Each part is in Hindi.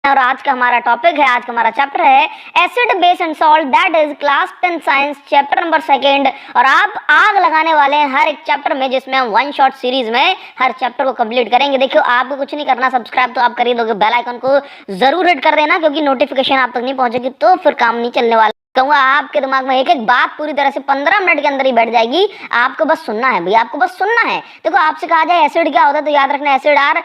और आज का हमारा टॉपिक है, आज का हमारा चैप्टर है acid base and salt, that is class 10 science chapter number 2। और आप आग लगाने वाले हैं हर एक चैप्टर में, जिसमें हम वन शॉट सीरीज में हर चैप्टर को कंप्लीट करेंगे। देखियो, आपको कुछ नहीं करना, सब्सक्राइब तो आप कर ही दोगे, बेल आइकन को जरूर हिट कर देना, क्योंकि नोटिफिकेशन आप तक नहीं पहुंचेगी तो फिर काम नहीं चलने वाला। कहूँगा आपके दिमाग में एक एक बात पूरी तरह से 15 मिनट के अंदर ही बैठ जाएगी। आपको बस सुनना है भैया, आपको बस सुनना है। देखो, आपसे कहा जाए एसिड क्या होता है तो याद रखना, एसिड आर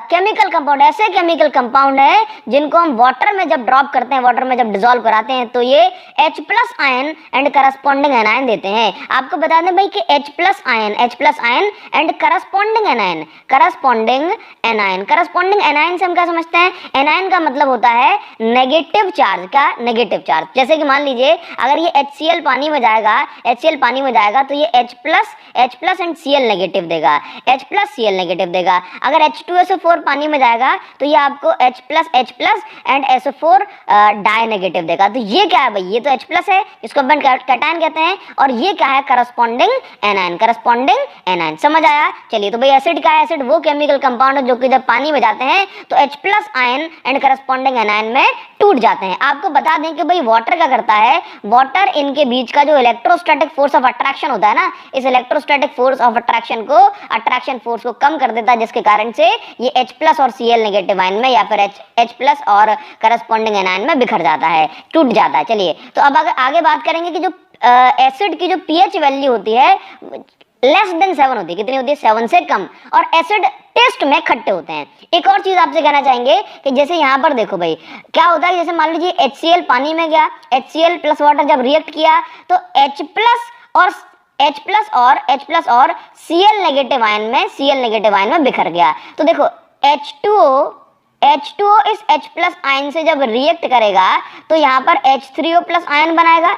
केमिकल कंपाउंड, ऐसे केमिकल कंपाउंड है जिनको हम वाटर में जब ड्रॉप करते हैं, वाटर में जब डिजोल्व कराते हैं तो ये H+ ion and corresponding anion देते हैं। आपको बता दें भाई कि H+ ion and corresponding anion, corresponding anion से हम क्या समझते हैं? एनायन का मतलब होता है नेगेटिव चार्ज का, नेगेटिव चार्ज। जैसे कि मान लीजिए अगर ये HCl पानी में जाएगा तो ये H+ एंड Cl नेगेटिव देगा, H+Cl नेगेटिव देगा। अगर H2SO4 पानी में जाएगा तो ये आपको H+ and SO4 die negative देगा। तो ये क्या है भाई? ये तो H+ है, इसको अपन कैटायन कहते हैं, और ये क्या है? Corresponding anion. समझ आया? चलिए, तो भाई एसिड क्या है? एसिड वो केमिकल कंपाउंड है जो कि जब पानी में जाते हैं तो H+ ion and corresponding anion में टूट जाते हैं। आपको बता दें कि भाई वाटर क्या करता है, वाटर इनके बीच का जो इलेक्ट्रोस्टैटिक फोर्स ऑफ अट्रैक्शन होता है ना, इस electrostatic force of attraction force को कम कर देता है, जिसके कारण से ये H+ और Cl नेगेटिव आयन में या फिर H+ और करस्पॉन्डिंग एनायन में बिखर जाता है, टूट जाता है। चलिए, तो अब आगे बात करेंगे कि जो एसिड की जो pH वैल्यू होती है <<7 होती है। कितनी होती है? 7 से कम। और एसिड टेस्ट में खट्टे होते हैं। एक और चीज आपसे कहना चाहेंगे कि जैसे यहाँ पर देखो भाई, क्या होता है, जैसे मान लीजिए HCl पानी में गया, HCl प्लस वाटर जब रिएक्ट किया तो H+ और Cl नेगेटिव आयन में बिखर गया। तो देखो, H2O इस H+ आयन से जब रिएक्ट करेगा तो यहाँ पर H3O+ आयन बनाएगा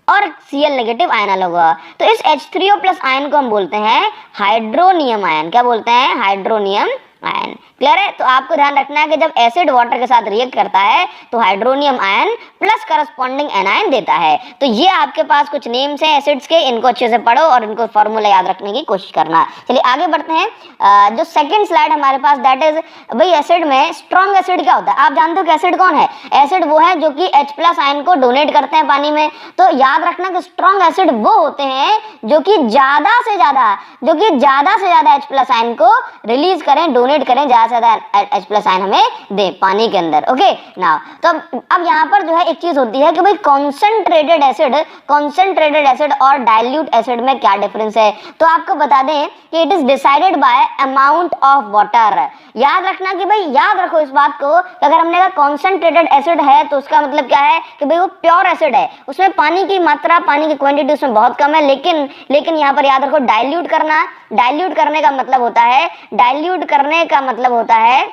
और Cl नेगेटिव आयन अलग होगा। तो इस H3O+ आयन को हम बोलते हैं हाइड्रोनियम आयन। क्या बोलते हैं? Hydronium ion. क्लियर है? तो आपको ध्यान रखना है कि जब एसिड वाटर के साथ रिएक्ट करता है तो hydronium ion plus corresponding anion देता है। तो ये आपके पास कुछ नेम्स हैं एसिड्स के, इनको अच्छे से पढ़ो और इनको फॉर्मूला याद रखने की कोशिश करना। चलिए आगे बढ़ते हैं। जो सेकंड स्लाइड हमारे पास, दैट इज भाई एसिड में स्ट्रॉन्ग एसिड क्या होता है? आप जानते हो कि एसिड कौन है? एसिड वो है जो कि H+ आयन को डोनेट करते हैं पानी में। तो याद रखना कि स्ट्रॉन्ग एसिड वो होते हैं जो कि ज्यादा से ज्यादा H+ आयन को रिलीज करें, डोनेट करें, ज्यादा से ज्यादा H+ आयन हमें दे पानी के अंदर। ओके ना, तो अब यहाँ पर जो है एक चीज होती है कि भाई कॉन्सेंट्रेटेड एसिड और डाइल्यूट एसिड में क्या डिफरेंस है। तो आपको बता दें कि it is decided by amount of water. याद रखना कि भाई, याद रखो इस बात को कि अगर हमने कहा कॉन्सेंट्रेटेड एसिड है तो उसका मतलब क्या है कि भाई वो प्योर एसिड है, उसमें पानी की मात्रा, पानी की क्वांटिटी उसमें बहुत कम है। लेकिन यहाँ पर याद रखो डाइल्यूट करने का मतलब होता है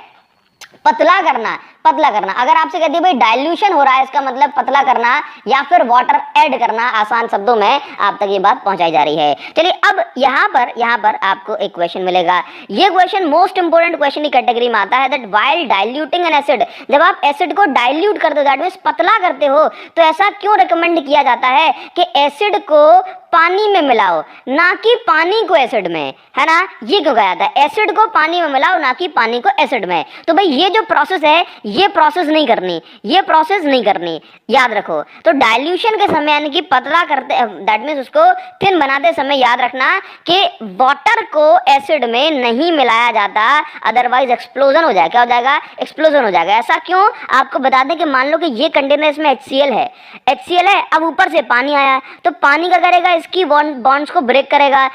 पतला करना। अगर आपसे कहती है भाई डाइल्यूशन हो रहा है, इसका मतलब पतला करना या फिर वाटर ऐड करना। आसान शब्दों में आप तक ये बात पहुंचाई जा रही है। चलिए, अब यहाँ पर आपको एक क्वेश्चन मिलेगा। ये क्वेश्चन मोस्ट इंपोर्टेंट क्वेश्चन की कैटेगरी में आता है, that while diluting N acid, जब आप एसिड को डाइल्यूट करते हो, दैट मींस पतला करते हो, तो ऐसा क्यों रिकमेंड किया जाता है कि एसिड को पानी में मिलाओ, ना कि पानी को एसिड में, है ना? ये क्यों कहा जाता है? एसिड को पानी में मिलाओ, ना कि पानी को एसिड में। तो भाई ये जो प्रोसेस है, ये प्रोसेस नहीं करनी, याद रखो। तो डाइल्यूशन के समय यानी कि पतला करते, दैट मींस उसको थिन बनाते समय याद रखना कि वाटर को एसिड में नहीं मिलाया जाता, अदरवाइज एक्सप्लोजन हो जाएगा। क्या हो जाएगा? एक्सप्लोजन हो जाएगा। ऐसा क्यों? आपको बता दें कि मान लो कि ये कंटेनर, इसमें HCl है, अब ऊपर से पानी आया, तो पानी क्या करेगा? इसकी बॉन्ड्स को ब्रेक करेगा।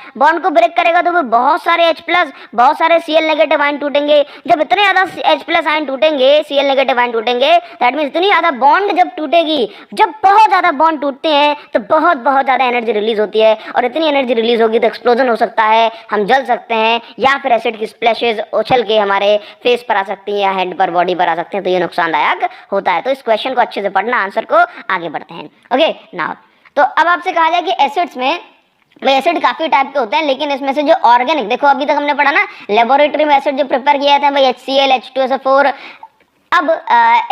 तो वो बहुत सारे बहुत सारे Cl नेगेटिव आयन टूटेंगे। जब इतने ज्यादा H+ आयन टूटेंगे, Cl नेगेटिव आयन टूटेंगे, दैट मींस इतनी ज्यादा बॉन्ड जब टूटेगी, जब बहुत ज्यादा बॉन्ड टूटते हैं तो बहुत ज्यादा एनर्जी रिलीज होती है, और इतनी एनर्जी रिलीज होगी तो एक्सप्लोजन हो सकता है, हम जल सकते हैं, या फिर एसिड की स्प्लैशेस उछल के हमारे फेस पर आ सकती है या हेड पर, बॉडी पर आ सकते हैं, तो ये नुकसानदायक होता है। तो इस क्वेश्चन को अच्छे से पढ़ना, आंसर को आगे बढ़ते हैं। ओके नाउ, तो अब आपसे कहा जाए कि एसिड्स में, भाई एसिड काफी टाइप के होते हैं, लेकिन इसमें से जो ऑर्गेनिक, देखो अभी तक हमने पढ़ा ना लेबोरेटरी में एसिड जो प्रिपेयर किया था भाई HCl, H2SO4, अब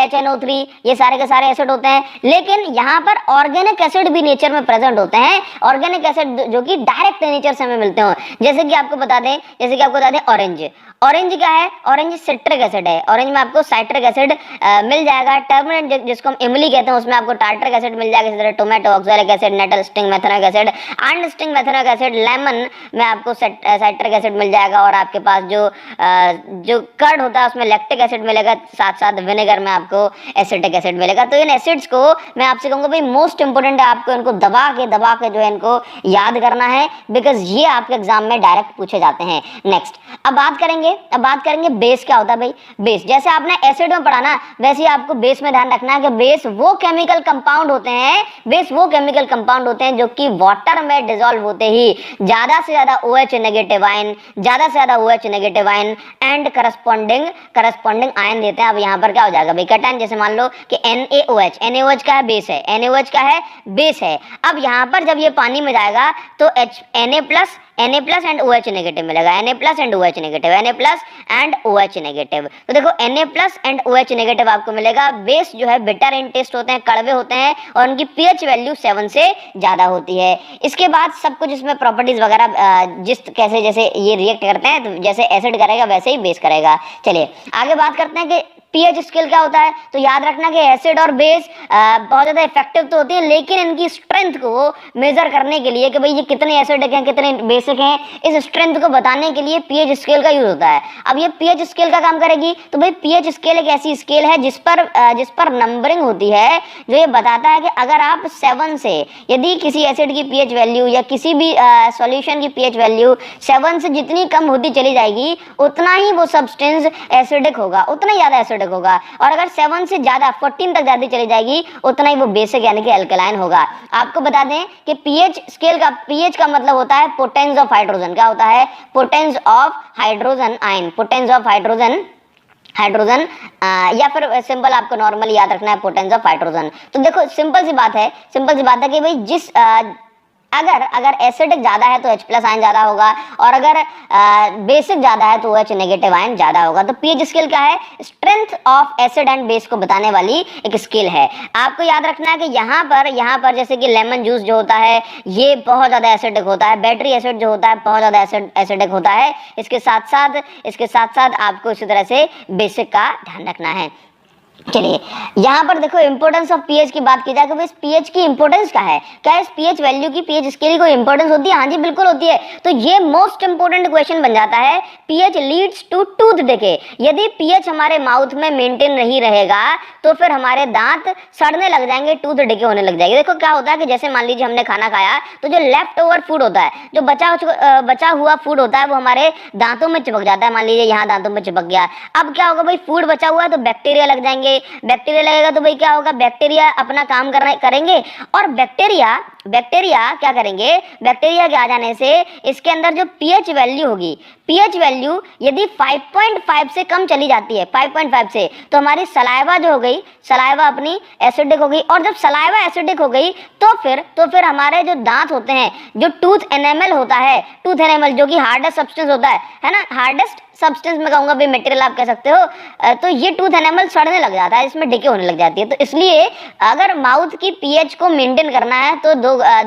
HNO3 ये सारे के सारे एसिड होते हैं, लेकिन यहाँ पर ऑर्गेनिक एसिड भी नेचर में प्रेजेंट होते हैं, ऑर्गेनिक एसिड जो कि डायरेक्ट नेचर से हमें मिलते हो। जैसे कि आपको बता दें ऑरेंज, ऑरेंज क्या है, ऑरेंज सिट्रिक एसिड है, ऑरेंज में आपको साइट्रिक एसिड मिल जाएगा। टर्मरिक जिसको हम इमली कहते हैं उसमें आपको टार्टरिक एसिड मिल जाएगा, इसी तरह tomato oxalic acid, nettle sting methanoic acid, and sting methanoic acid, lemon में आपको साइट्रिक एसिड मिल जाएगा, और आपके पास जो कर्ड होता है उसमें लैक्टिक एसिड मिलेगा, साथ साथ विनेगर में आपको एसिटिक एसिड मिलेगा। तो इन एसिड्स को मैं आपसे कहूँगा भाई मोस्ट इंपोर्टेंट है, आपको इनको दबा के जो है इनको याद करना है, बिकॉज ये आपके एग्जाम में डायरेक्ट पूछे जाते हैं। नेक्स्ट अब बात करेंगे बेस क्या होता है भाई। बेस जैसे आपने एसिड में पढ़ा ना, वैसे ही आपको बेस में ध्यान रखना है कि बेस वो केमिकल कंपाउंड होते हैं जो कि वाटर में डिसॉल्व होते ही ज्यादा से ज्यादा OH negative ion and corresponding ion देते हैं। अब यहाँ पर क्या हो जाएगा भाई, कैटायन, जैसे मान लो कि NaOH का है बेस है, अब यहाँ पर जब ये पानी में जाएगा तो Na plus and OH negative मिलेगा, Na plus and OH negative. तो देखो Na plus and OH negative आपको मिलेगा। बेस जो है बिटर इन टेस्ट होते हैं, कड़वे होते हैं, और उनकी pH वैल्यू 7 से ज़्यादा होती है। इसके बाद सब कुछ इसमें प्रॉपर्टीज वगैरह कैसे जैसे ये रिएक्ट करते हैं, तो जैसे एसिड करेगा वैसे ही बेस करेगा। चलिए आगे बात करते हैं कि pH स्केल क्या होता है। तो याद रखना कि एसिड और बेस बहुत ज़्यादा इफेक्टिव तो होती है, लेकिन इनकी स्ट्रेंथ को मेजर करने के लिए कि भाई ये कितने एसिडिक हैं कितने बेसिक हैं, इस स्ट्रेंथ को बताने के लिए pH स्केल का यूज होता है। अब ये pH स्केल का काम करेगी, तो भाई pH स्केल एक ऐसी स्केल है जिस पर नंबरिंग होती है, जो ये बताता है कि अगर आप 7 से, यदि किसी एसिड की pH वैल्यू या किसी भी सॉल्यूशन की pH वैल्यू 7 से जितनी कम होती चली जाएगी, उतना ही वो सब्सटेंस एसिडिक होगा, उतना ही ज़्यादा एसिडिक होगा, और अगर 7 से ज़्यादा 14 तक ज़्यादा चली जाएगी, उतना ही वो बेसिक यानी कि एल्कलाइन होगा। आपको बता दें कि pH स्केल का pH का मतलब होता है पोटेंस ऑफ हाइड्रोजन। क्या होता है? Potence of hydrogen ion, hydrogen या फिर सिंपल आपको नॉर्मली याद रखना है पोटेंस ऑफ हाइड्रोजन। तो देखो सिंपल सी बात है कि भाई जिस अगर एसिडिक ज्यादा है तो H प्लस आयन ज्यादा होगा, और अगर बेसिक ज्यादा है तो OH नेगेटिव आयन ज्यादा होगा। तो pH स्केल क्या है? Strength of acid and base को बताने वाली एक स्केल है। आपको याद रखना है कि यहाँ पर जैसे कि लेमन जूस जो होता है ये बहुत ज्यादा एसिडिक होता है, बैटरी एसिड जो होता है बहुत ज्यादा एसिडिक होता है। इसके साथ साथ आपको इसी तरह से बेसिक का ध्यान रखना है। चलिए यहाँ पर देखो इंपॉर्टेंस ऑफ pH की बात की जाए तो इस pH की इंपॉर्टेंस क्या है? क्या इस pH वैल्यू की pH स्केल की कोई इंपॉर्टेंस होती है? हाँ जी बिल्कुल होती है। तो ये मोस्ट इंपॉर्टेंट क्वेश्चन बन जाता है, pH leads to tooth decay. यदि pH हमारे माउथ में मेंटेन नहीं रहेगा तो फिर हमारे दांत सड़ने लग जाएंगे, टूथ डिके होने लग जाएंगे। देखो क्या होता है कि जैसे मान लीजिए हमने खाना खाया तो जो लेफ्ट ओवर फूड होता है, जो बचा हुआ फूड होता है वो हमारे दांतों में चिपक जाता है। मान लीजिए यहाँ दांतों में चिपक गया, अब क्या होगा भाई, फूड बचा हुआ है तो बैक्टीरिया लग जाएंगे, बैक्टीरिया लगेगा तो भाई क्या होगा, बैक्टीरिया अपना काम करेंगे, और बैक्टीरिया क्या करेंगे, बैक्टीरिया के आ जाने से इसके अंदर जो pH वैल्यू होगी, pH वैल्यू यदि 5.5 से कम चली जाती है, 5.5 से, तो हमारी सलाइवा जो हो गई, सलाइवा अपनी एसिडिक हो गई, और जब सलाइवा एसिडिक हो गई तो फिर हमारे जो दांत होते हैं, जो टूथ एनेमल होता है, टूथ एनेमल जो कि हार्डेस्ट सब्सटेंस होता है ना, हार्डेस्ट सब्सटेंस में कहूंगा भाई मटेरियल आप कह सकते हो, तो ये टूथ एनेमल सड़ने लग जाता है, इसमें डिके होने लग जाती है। तो इसलिए अगर माउथ की pH को मेंटेन करना है तो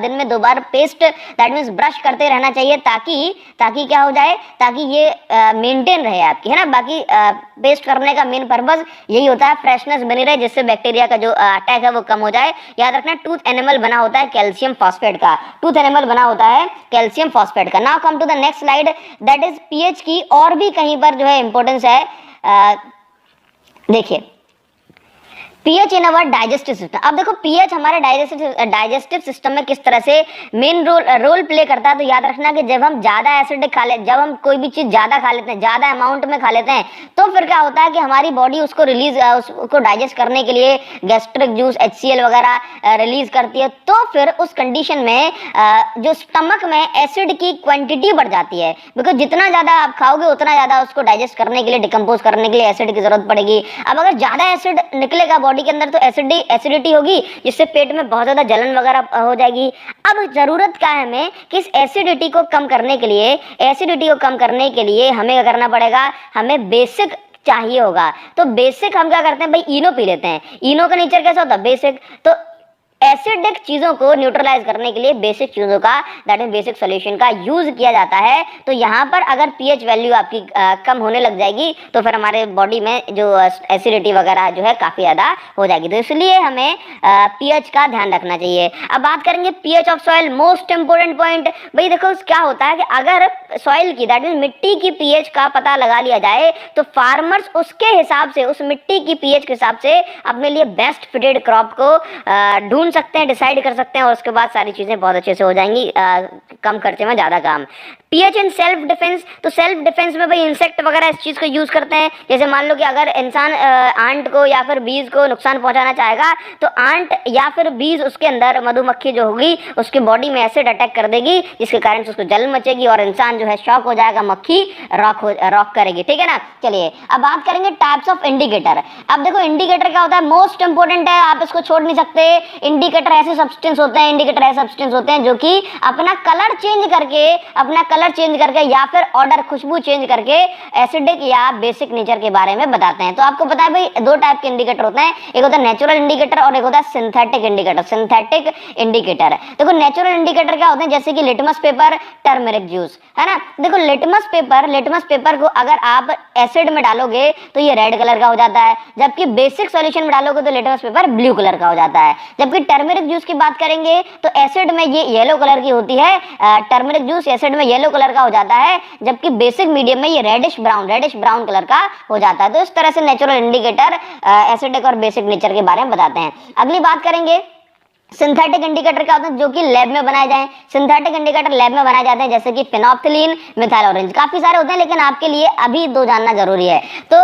दिन में 2 बार पेस्ट दैट मीन्स ब्रश करते रहना चाहिए, ताकि क्या हो जाए, ताकि ये मेंटेन रहे आपकी, है ना। बाकी पेस्ट करने का मेन पर्पज यही होता है, फ्रेशनेस बनी रहे, जिससे बैक्टीरिया का जो अटैक है वो कम हो जाए। याद रखना टूथ एनिमल बना होता है कैल्शियम फॉस्फेट का, टूथ एनिमल बना होता है कैल्शियम फॉस्फेट का। Now come to the next slide, that is pH की और भी कहीं पर जो है इंपॉर्टेंस है। देखिए pH इन अवर डाइजेस्टिव सिस्टम। अब देखो pH हमारे डाइजेस्टिव सिस्टम में किस तरह से मेन रोल प्ले करता है। तो याद रखना कि जब हम ज्यादा एसिडिक जब हम कोई भी चीज ज्यादा खा लेते हैं, ज्यादा अमाउंट में खा लेते हैं, तो फिर क्या होता है कि हमारी बॉडी उसको डाइजेस्ट करने के लिए गैस्ट्रिक जूस HCl वगैरह रिलीज करती है। तो फिर उस कंडीशन में जो स्टमक में एसिड की क्वांटिटी बढ़ जाती है, बिकॉज जितना ज्यादा आप खाओगे उतना ज्यादा उसको डाइजेस्ट करने के लिए, डिकम्पोज करने के लिए एसिड की जरूरत पड़ेगी। अब अगर ज्यादा एसिड निकलेगा बॉडी के अंदर तो एसिडिटी होगी, जिससे पेट में बहुत ज्यादा जलन वगैरह हो जाएगी। अब जरूरत क्या है हमें कि इस एसिडिटी को कम करने के लिए हमें क्या करना पड़ेगा, हमें बेसिक चाहिए होगा। तो बेसिक हम क्या करते हैं भाई, इनो पी लेते हैं। इनो का नेचर कैसा होता है, बेसिक। तो एसिडिक चीजों को न्यूट्रलाइज करने के लिए बेसिक चीजों का, दैट मीन बेसिक सॉल्यूशन का यूज किया जाता है। तो यहाँ पर अगर पीएच वैल्यू आपकी कम होने लग जाएगी तो फिर हमारे बॉडी में जो एसिडिटी वगैरह जो है काफी ज्यादा हो जाएगी। तो इसलिए हमें पीएच का ध्यान रखना चाहिए। अब बात करेंगे pH of soil, most important point. भाई देखो क्या होता है कि अगर सॉइल की, दैट मीन मिट्टी की पीएच का पता लगा लिया जाए तो फार्मर्स उसके हिसाब से, उस मिट्टी की पीएच के हिसाब से अपने लिए बेस्ट फिटेड क्रॉप को ढूंढ सकते हैं, डिसाइड कर सकते हैं, और उसके बाद सारी चीजें बहुत अच्छे से हो जाएंगी, कम खर्चे में ज्यादा काम। पीएच इन सेल्फ डिफेंस, तो सेल्फ डिफेंस में भाई इंसेक्ट वगैरह इस चीज को यूज करते हैं। जैसे मान लो कि अगर इंसान आंट को या फिर बीज को नुकसान पहुंचाना चाहेगा तो आंट या फिर बीज, उसके अंदर मधुमक्खी जो होगी उसके बॉडी में एसिड अटैक कर देगी, जिसके कारण से उसको जलन मचेगी और इंसान जो है शॉक हो जाएगा, मक्खी रॉक करेगी। ठीक है ना। चलिए अब बात करेंगे टाइप्स ऑफ इंडिकेटर। अब देखो इंडिकेटर क्या होता है, मोस्ट इंपोर्टेंट है, आप इसको छोड़ नहीं सकते। इंडिकेटर ऐसे सब्सटेंस होते हैं, इंडिकेटर ऐसे सब्सटेंस होते हैं जो कि अपना कलर चेंज करके या फिर ऑर्डर, खुशबू चेंज करके एसिडिक या बेसिक नेचर के बारे में बताते हैं। तो आपको पता है भाई दो टाइप के इंडिकेटर होते हैं, एक होता है नेचुरल इंडिकेटर और एक होता है सिंथेटिक इंडिकेटर। सिंथेटिक इंडिकेटर, देखो नेचुरल इंडिकेटर क्या होते हैं, जैसे कि लिटमस पेपर, टर्मरिक जूस, है ना। देखो लिटमस पेपर को अगर आप एसिड में डालोगे तो ये रेड कलर का हो जाता है, जबकि बेसिक सॉल्यूशन में डालोगे तो लिटमस पेपर ब्लू कलर का हो जाता है। जबकि टर्मरिक जूस की बात करेंगे तो एसिड में ये येलो कलर की होती है, टर्मरिक जूस एसिड में येलो कलर का हो जाता है, जबकि बेसिक मीडियम में ये रेडिश ब्राउन कलर का हो जाता है। तो इस तरह से नेचुरल इंडिकेटर एसिडिक और बेसिक नेचर के बारे में बताते हैं। अगली बात करेंगे सिंथेटिक इंडिकेटर क्या होते हैं, जो कि लैब में बनाए जाएं। सिंथेटिक इंडिकेटर लैब में बनाए जाते हैं, जैसे कि फिनोप्थिलीन, मिथाइल ऑरेंज, काफी सारे होते हैं, लेकिन आपके लिए अभी दो जानना जरूरी है। तो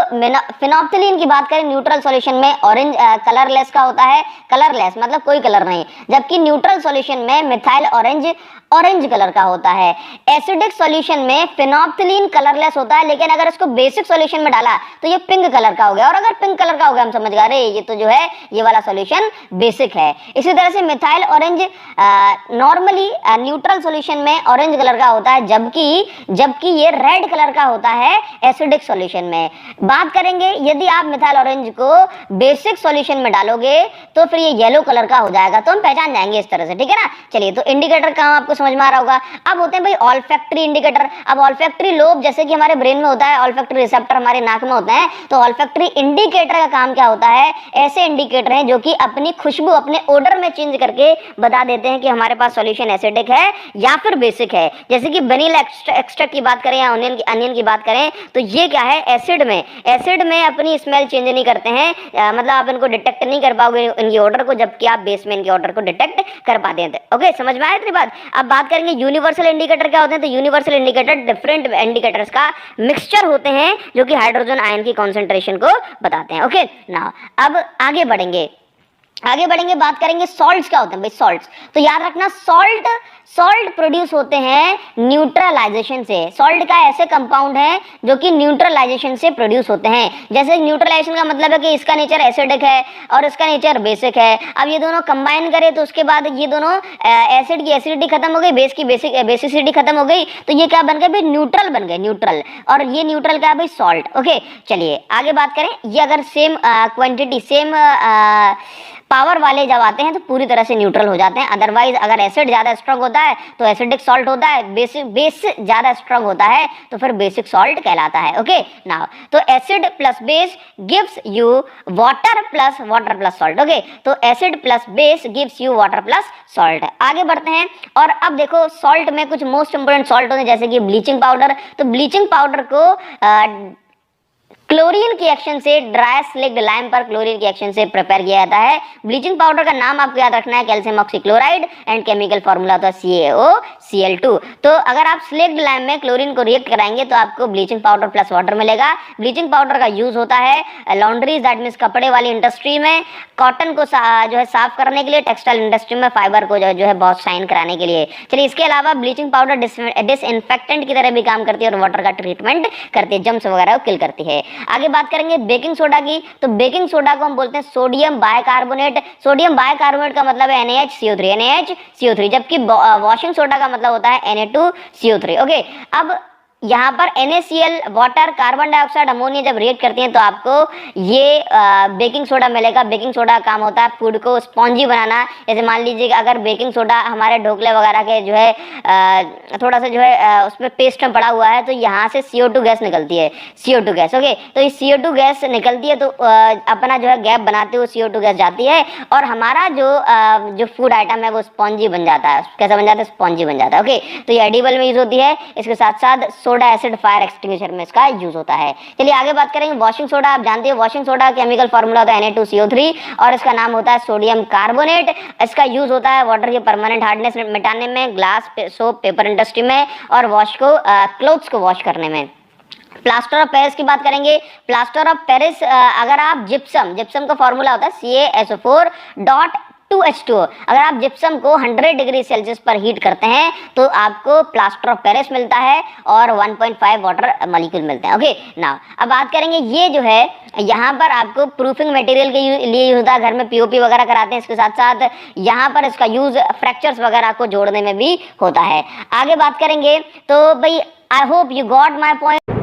फिनोप्थिलीन की बात करें, न्यूट्रल सॉल्यूशन में ऑरेंज कलरलेस का होता है, कलरलेस मतलब कोई कलर नहीं, जबकि न्यूट्रल सॉल्यूशन में मिथाइल ऑरेंज कलर का होता है। एसिडिक सॉल्यूशन में फिनोप्थिलीन कलरलेस होता है, लेकिन अगर इसको बेसिक सॉल्यूशन में डाला तो ये पिंक कलर का हो गया, और अगर पिंक कलर का हो गया हम समझ गए ये तो जो है ये वाला सॉल्यूशन बेसिक है। इसी तरह से methyl orange normally neutral solution में ऑरेंज कलर का होता है, जबकि ये रेड कलर का होता है एसिडिक सॉल्यूशन में। बात करेंगे यदि आप मिथाइल ऑरेंज को बेसिक सॉल्यूशन में डालोगे तो फिर ये येलो कलर का हो जाएगा, तो हम पहचान जाएंगे इस तरह से। ठीक है ना। चलिए तो इंडिकेटर का आपको समझ में आ रहा होगा। अब होते हैं भाई ऑल्फैक्टरी इंडिकेटर। अब ऑल्फैक्टरी लोब जैसे कि हमारे ब्रेन में होता है, ऑल्फैक्टरी रिसेप्टर हमारे नाक में होते हैं, तो ऑल्फैक्टरी इंडिकेटर का काम क्या होता है, ऐसे इंडिकेटर हैं जो कि अपनी खुशबू, अपने ओडर में चेंज करके बता देते हैं कि हमारे पास सॉल्यूशन एसिडिक है या फिर बेसिक है। जैसे कि वनीला एक्सट्रैक्ट की बात करें या अनियन की बात करें तो ये क्या है, एसिड में अपनी स्मेल चेंज नहीं करते हैं, मतलब आप इनको डिटेक्ट नहीं कर पाओगे इनकी ऑर्डर को, जबकि आप बेस में इनके ऑर्डर को डिटेक्ट कर पाते हैं। ओके, समझ में आया इतनी बात। अब बात करेंगे यूनिवर्सल इंडिकेटर क्या होते हैं। तो यूनिवर्सल इंडिकेटर डिफरेंट इंडिकेटर्स का मिक्सचर होते हैं जो कि हाइड्रोजन आयन की कॉन्सेंट्रेशन को बताते हैं। ओके ना, अब आगे बढ़ेंगे, बात करेंगे सॉल्ट्स क्या होते हैं भाई। सॉल्ट्स तो याद रखना, सॉल्ट प्रोड्यूस होते हैं न्यूट्रलाइजेशन से। सॉल्ट का ऐसे कंपाउंड है जो कि न्यूट्रलाइजेशन से प्रोड्यूस होते हैं। जैसे न्यूट्रलाइजेशन का मतलब है कि इसका नेचर एसिडिक है और इसका नेचर बेसिक है। अब ये दोनों कंबाइन करें तो उसके बाद ये दोनों एसिड की एसिडिटी खत्म हो गई, बेस की बेसिसिटी खत्म हो गई, तो ये क्या बन गए भाई, न्यूट्रल बन गए, न्यूट्रल। और ये न्यूट्रल क्या है भाई, सॉल्ट। ओके चलिए आगे बात करें। ये अगर सेम क्वांटिटी, सेम पावर वाले जब आते हैं तो पूरी तरह से न्यूट्रल हो जाते हैं। अदरवाइज अगर एसिड ज्यादा स्ट्रांग होता है तो एसिडिक सॉल्ट होता है, बेस ज्यादा स्ट्रांग होता है तो फिर बेसिक सॉल्ट कहलाता है। ओके नाउ, तो acid plus base gives you water plus salt. Okay, तो acid plus base gives you water plus salt. आगे बढ़ते हैं और अब देखो सॉल्ट में कुछ मोस्ट इंपोर्टेंट सॉल्ट होते हैं, जैसे कि ब्लीचिंग पाउडर। तो ब्लीचिंग पाउडर को क्लोरीन की एक्शन से, ड्राई स्लिक्ड लाइम पर क्लोरीन की एक्शन से प्रिपेयर किया जाता है। ब्लीचिंग पाउडर का नाम आपको याद रखना है, calcium oxychloride, and chemical formula होता है CaOCl2। तो अगर आप स्लिक्ड लाइम में क्लोरीन को रिएक्ट कराएंगे तो आपको ब्लीचिंग पाउडर प्लस वाटर मिलेगा। ब्लीचिंग पाउडर का यूज होता है लॉन्ड्रीज, दैट मीन्स कपड़े वाली इंडस्ट्री में, कॉटन को जो है साफ करने के लिए, टेक्सटाइल इंडस्ट्री में फाइबर को जो है बहुत शाइन कराने के लिए। चलिए इसके अलावा ब्लीचिंग पाउडर डिसइंफेक्टेंट की तरह भी काम करती है और वाटर का ट्रीटमेंट करती है, जम्स वगैरह को किल करती है। आगे बात करेंगे बेकिंग सोडा की। तो बेकिंग सोडा को हम बोलते हैं सोडियम बाइकार्बोनेट। सोडियम बाइकार्बोनेट का मतलब है NaHCO3, जबकि वॉशिंग सोडा का मतलब होता है Na2CO3। ओके, अब यहाँ पर NaCl water carbon dioxide ammonia जब रिएक्ट करती हैं तो आपको ये बेकिंग सोडा मिलेगा। बेकिंग सोडा का काम होता है फूड को स्पॉन्जी बनाना। जैसे मान लीजिए कि अगर बेकिंग सोडा हमारे ढोकले वगैरह के जो है थोड़ा सा जो है उसमें पेस्ट में पड़ा हुआ है तो यहाँ से CO2 गैस निकलती है, CO2 गैस। ओके, तो ये CO2 गैस निकलती है तो अपना जो है गैप बनाते हुए CO2 गैस जाती है और हमारा जो फूड आइटम है वो स्पॉन्जी बन जाता है। कैसा बन जाता है? स्पॉन्जी बन जाता है। ओके, तो ये एडिबल में यूज होती है। इसके साथ साथ सोडा एसिड फायर एक्सटिंग्विशर में इसका यूज होता है। चलिए आगे बात करेंगे वॉशिंग सोडा। आप जानते हैं वॉशिंग सोडा केमिकल फॉर्मूला होता है Na2CO3 और इसका नाम होता है सोडियम कार्बोनेट। इसका यूज होता है वाटर की परमानेंट हार्डनेस मिटाने में, ग्लास, सोप, पेपर इंडस्ट्री में और क्लोथ्स को वॉश करने में। प्लास्टर ऑफ पेरिस की बात करेंगे। प्लास्टर ऑफ पेरिस अगर आप जिप्सम का फॉर्मूला होता है CaSO4.2H2O। अगर आप जिप्सम को 100 डिग्री सेल्सियस पर हीट करते हैं तो आपको प्लास्टर ऑफ पेरिस मिलता है और 1.5 वाटर मॉलिक्यूल मिलते हैं। ओके, नाउ अब बात करेंगे ये जो है यहाँ पर आपको प्रूफिंग मटेरियल के लिए यूज होता है। घर में POP वगैरह कराते हैं। इसके साथ साथ यहाँ पर इसका यूज फ्रैक्चर्स वगैरह को जोड़ने में भी होता है। आगे बात करेंगे तो भाई I hope you got my point.